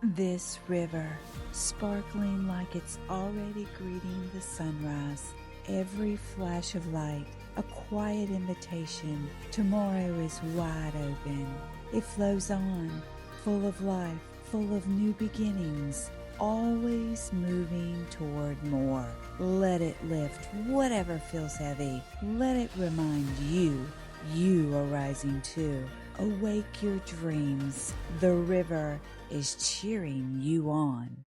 This river, sparkling like it's already greeting the sunrise, every flash of light, a quiet invitation. Tomorrow is wide open. It flows on, full of life, full of new beginnings, always moving toward more. Let it lift whatever feels heavy. Let it remind you are rising too. Awake your dreams. The river is cheering you on.